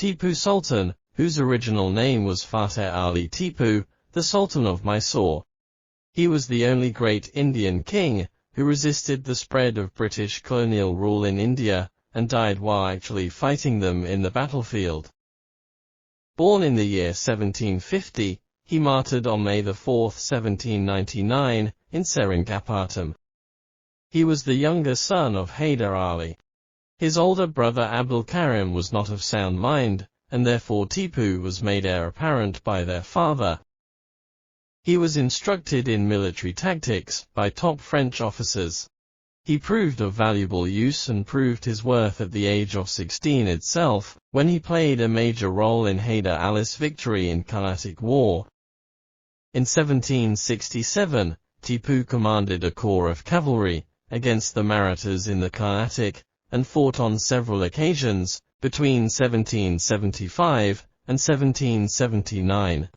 Tipu Sultan, whose original name was Fateh Ali Tipu, the Sultan of Mysore. He was the only great Indian king who resisted the spread of British colonial rule in India, and died while actually fighting them in the battlefield. Born in the year 1750, he martyred on May 4, 1799, in Seringapatam. He was the younger son of Hyder Ali. His older brother Abdul Karim was not of sound mind, and therefore Tipu was made heir apparent by their father. He was instructed in military tactics by top French officers. He proved of valuable use and proved his worth at the age of 16 itself, when he played a major role in Hyder Ali's victory in Carnatic War. In 1767, Tipu commanded a corps of cavalry against the Marathas in the Carnatic, and fought on several occasions, between 1775 and 1779.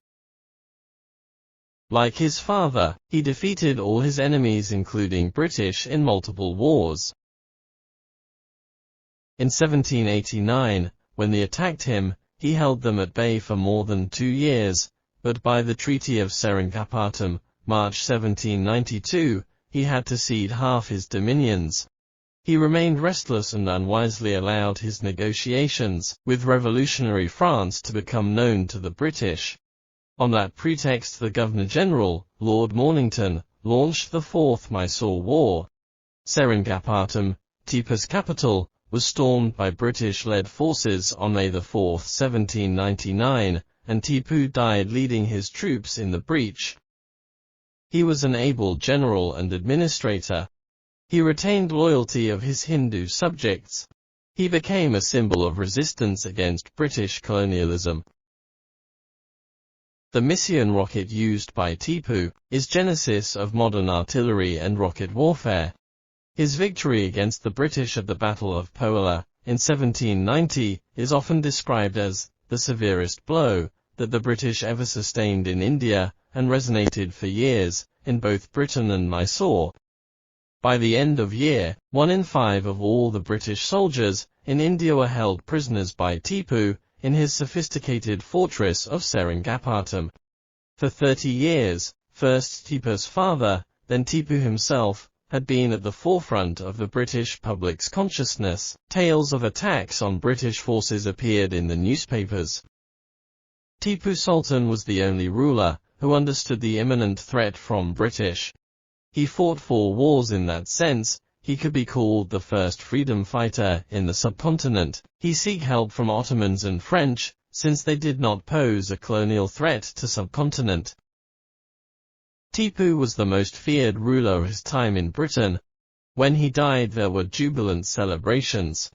Like his father, he defeated all his enemies including British in multiple wars. In 1789, when they attacked him, he held them at bay for more than 2 years, but by the Treaty of Seringapatam, March 1792, he had to cede half his dominions. He remained restless and unwisely allowed his negotiations with revolutionary France to become known to the British. On that pretext the Governor-General, Lord Mornington, launched the Fourth Mysore War. Seringapatam, Tipu's capital, was stormed by British-led forces on May 4, 1799, and Tipu died leading his troops in the breach. He was an able general and administrator. He retained loyalty of his Hindu subjects. He became a symbol of resistance against British colonialism. The Mission rocket used by Tipu is genesis of modern artillery and rocket warfare. His victory against the British at the Battle of Poela in 1790 is often described as the severest blow that the British ever sustained in India, and resonated for years in both Britain and Mysore. By the end of year, 1 in 5 of all the British soldiers in India were held prisoners by Tipu in his sophisticated fortress of Seringapatam. For 30 years, first Tipu's father, then Tipu himself, had been at the forefront of the British public's consciousness. Tales of attacks on British forces appeared in the newspapers. Tipu Sultan was the only ruler who understood the imminent threat from British. He fought 4 wars in that sense. He could be called the first freedom fighter in the subcontinent. He sought help from Ottomans and French, since they did not pose a colonial threat to subcontinent. Tipu was the most feared ruler of his time in Britain. When he died there were jubilant celebrations.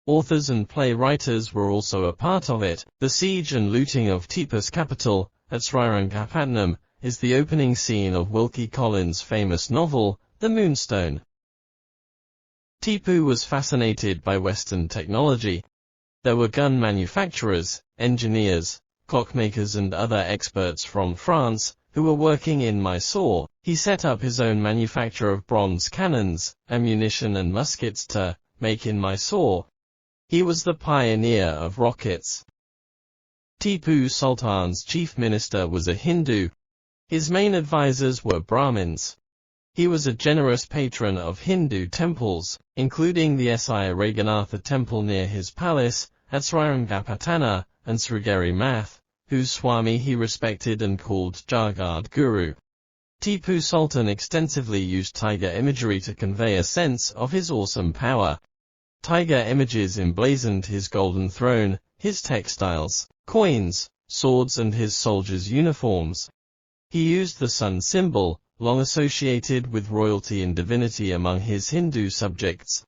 Authors and playwrights were also a part of it. The siege and looting of Tipu's capital, at Srirangapatnam, is the opening scene of Wilkie Collins' famous novel, The Moonstone. Tipu was fascinated by Western technology. There were gun manufacturers, engineers, clockmakers and other experts from France who were working in Mysore. He set up his own manufacture of bronze cannons, ammunition and muskets to make in Mysore. He was the pioneer of rockets. Tipu Sultan's chief minister was a Hindu. His main advisors were Brahmins. He was a generous patron of Hindu temples, including the Sri Raghunatha temple near his palace, at Srirangapatana, and Srigeri Math, whose Swami he respected and called Jagat Guru. Tipu Sultan extensively used tiger imagery to convey a sense of his awesome power. Tiger images emblazoned his golden throne, his textiles, coins, swords and his soldiers' uniforms. He used the sun symbol, long associated with royalty and divinity among his Hindu subjects.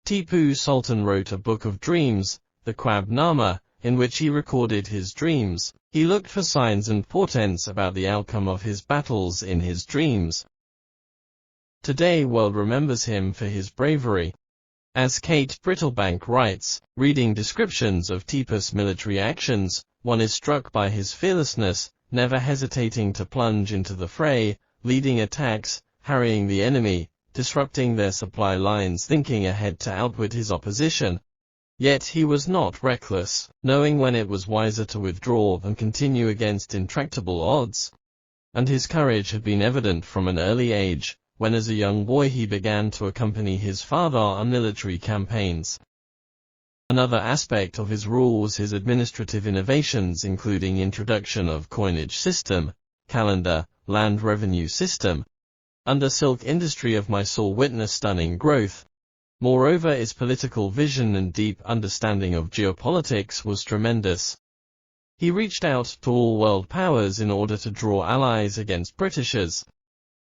Tipu Sultan wrote a book of dreams, the Kwab-Nama, in which he recorded his dreams. He looked for signs and portents about the outcome of his battles in his dreams. Today world remembers him for his bravery. As Kate Brittlebank writes, reading descriptions of Tipu's military actions, one is struck by his fearlessness, never hesitating to plunge into the fray, leading attacks, harrying the enemy, disrupting their supply lines, thinking ahead to outwit his opposition. Yet he was not reckless, knowing when it was wiser to withdraw and continue against intractable odds. And his courage had been evident from an early age, when as a young boy he began to accompany his father on military campaigns. Another aspect of his rule was his administrative innovations, including introduction of coinage system, calendar, land revenue system. Under silk industry of Mysore witnessed stunning growth. Moreover, his political vision and deep understanding of geopolitics was tremendous. He reached out to all world powers in order to draw allies against Britishers.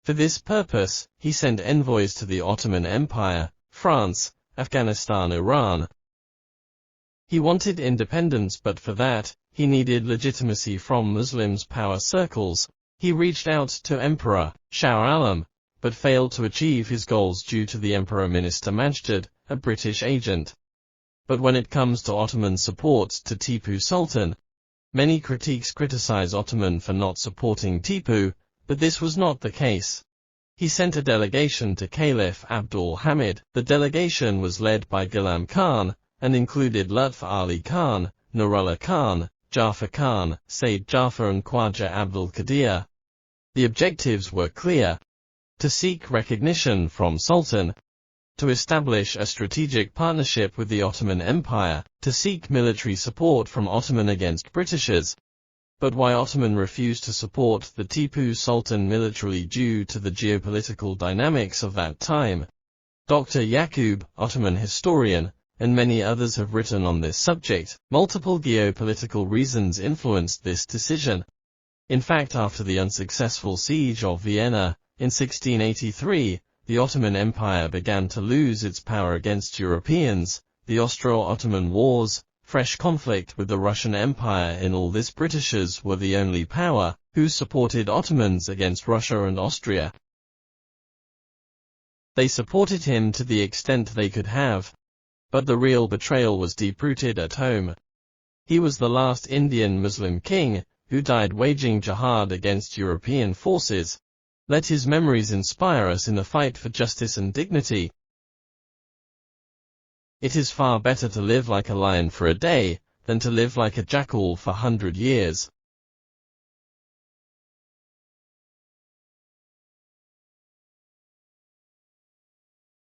For this purpose, he sent envoys to the Ottoman Empire, France, Afghanistan, Iran. He wanted independence, but for that, he needed legitimacy from Muslims' power circles. He reached out to Emperor Shah Alam, but failed to achieve his goals due to the Emperor Minister Majd, a British agent. But when it comes to Ottoman support to Tipu Sultan, many critics criticize Ottoman for not supporting Tipu, but this was not the case. He sent a delegation to Caliph Abdul Hamid. The delegation was led by Ghulam Khan, and included Lutf Ali Khan, Nurullah Khan, Jafar Khan, Sayyid Jafar and Khwaja Abdul Qadir. The objectives were clear: to seek recognition from Sultan, to establish a strategic partnership with the Ottoman Empire, to seek military support from Ottoman against Britishers. But why Ottoman refused to support the Tipu Sultan militarily due to the geopolitical dynamics of that time? Dr. Yaqub, Ottoman historian, and many others have written on this subject. Multiple geopolitical reasons influenced this decision. In fact, after the unsuccessful siege of Vienna in 1683, the Ottoman Empire began to lose its power against Europeans. The Austro-Ottoman Wars, fresh conflict with the Russian Empire. In all this, Britishers were the only power who supported Ottomans against Russia and Austria. They supported him to the extent they could have. But the real betrayal was deep-rooted at home. He was the last Indian Muslim king who died waging jihad against European forces. Let his memories inspire us in the fight for justice and dignity. It is far better to live like a lion for a day than to live like a jackal for 100 years.